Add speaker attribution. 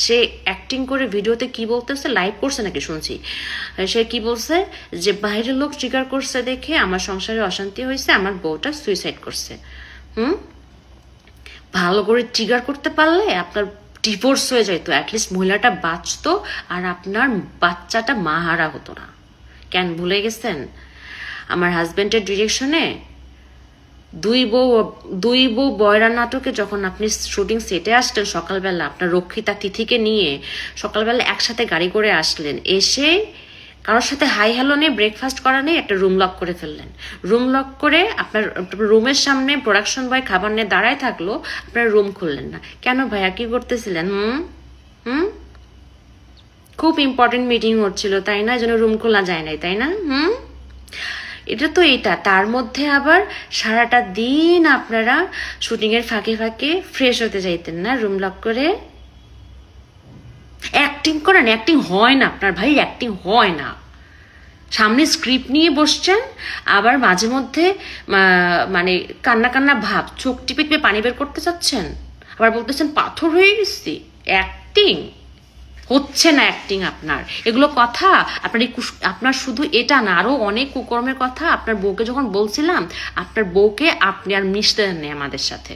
Speaker 1: সে acting করে ভিডিওতে কি বলতেছে, লাইভ করছে নাকি শুনছি, সে কি বলছে যে বাইরের লোক ট্রিগার করছে দেখে আমার সংসারে অশান্তি হয়েছে, আমার বউটা সুইসাইড করছে। ভালো করে ট্রিগার করতে পারলে আপনার ডিভোর্স হয়ে যেত, অ্যাটলিস্ট মহিলাটা বাঁচতো আর আপনার বাচ্চাটা মাহারা হতো না। কেন ভুলে গেছেন? আমার হাজবেন্ডের ডিরেকশনে দুই বউ বয়রা নাটকে যখন আপনি শুটিং সেটে আসলেন সকালবেলা, আপনার রক্ষিতা তিথিকে নিয়ে সকালবেলা একসাথে গাড়ি করে আসলেন, এসে কারোর সাথে হাই হ্যালো নেই, ব্রেকফাস্ট করা নেই, একটা রুম লক করে ফেললেন। রুম লক করে আপনার রুমের সামনে প্রোডাকশন বয় খাবার নিয়ে দাঁড়ায় থাকলো, আপনার রুম খুললেন না কেন ভাইয়া? কি করতেছিলেন? খুব ইম্পর্টেন্ট মিটিং হচ্ছিল তাই না, যেন রুম খোলা যায় নাই তাই না? এটা তো এটা, তার মধ্যে আবার সারাটা দিন আপনারা শুটিং এর ফাঁকে ফাঁকে ফ্রেশ হতে যাইতেন না রুম লক করে? অ্যাক্টিং করেন, অ্যাক্টিং হয় না আপনার ভাই, অ্যাক্টিং হয় না। সামনে স্ক্রিপ্ট নিয়ে বসছেন, আবার মাঝে মধ্যে মানে কান্না কান্না ভাব, চোখ টিপে টিপে পানি বের করতে চাচ্ছেন, আবার বলতেছেন পাথর হয়ে গেছি। অ্যাক্টিং হচ্ছে না, অ্যাক্টিং আপনার। এগুলো কথা আপনার আপনার শুধু এটা না, আরো অনেক কুকর্মের কথা আপনার বউকে যখন বলছিলাম, আপনার বউকে আপনি আর মিশতে নেই আমাদের সাথে।